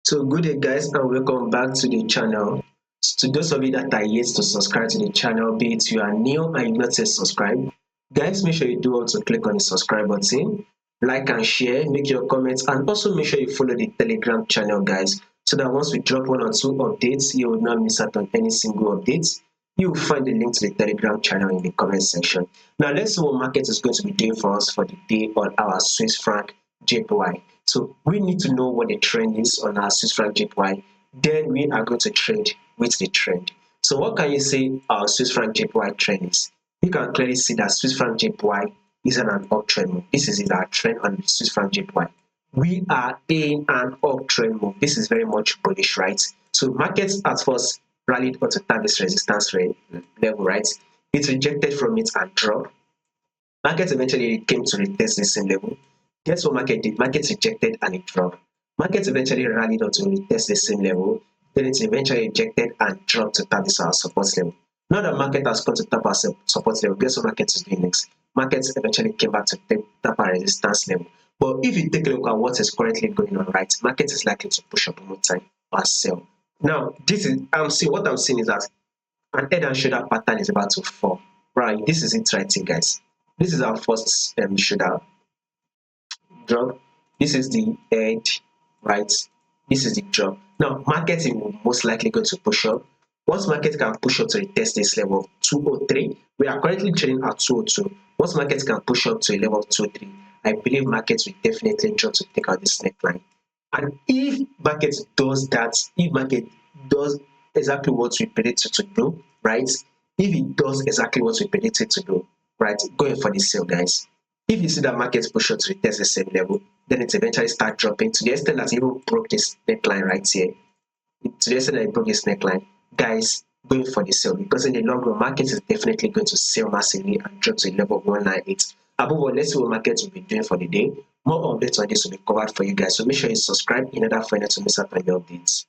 So good day guys and welcome back to the channel. To those of you that are yet to subscribe to the channel, be it you are new and you've not yet subscribed, guys make sure you do also click on the subscribe button, like and share, make your comments, and also make sure you follow the telegram channel guys, so that once we drop one or two updates you will not miss out on any single updates. You will find the link to the telegram channel in the comment section. Now let's see what market is going to be doing for us for the day on our Swiss franc JPY. So we need to know what the trend is on our Swiss franc JPY. Then we are going to trade with the trend. So what can you say our Swiss franc JPY trend is? You can clearly see that Swiss franc JPY is on an uptrend move. This is our trend on the Swiss franc JPY. We are in an uptrend move. This is very much bullish, right? So markets at first rallied onto this resistance level, right? It rejected from it and dropped. Market eventually came to retest the same level. Guess what market did? Market rejected and it dropped. Market eventually rallied on to retest the same level. Then it eventually rejected and dropped to tap this our support level. Now that market has come to tap our support level, guess what market is doing next? Market eventually came back to tap our resistance level. But if you take a look at what is currently going on, right, market is likely to push up more time or sell. Now, what I'm seeing is that an head and shoulder pattern is about to form. Right, this is it right here, guys. This is our first shoulder drop. This is the head, right? This is the drop. Now, market is most likely going to push up. Once market can push up to the test this level of 203, we are currently trading at 202. Once market can push up to a level of 203, I believe market will definitely drop to take out this neckline. And if market does that, if market does exactly what we predict it to do, right? If it does exactly what we predict it to do, right, going for the sale, guys. If you see that market push up to retest the same level, then it eventually start dropping to the extent that it even broke this neckline right here. To the extent that it broke this neckline, guys, going for the sale, because in the long run, market is definitely going to sell massively and drop to a level of 198. Above all, let's see what market will be doing for the day. More updates on this will be covered for you guys, so make sure you subscribe in order for you not to miss out on the updates.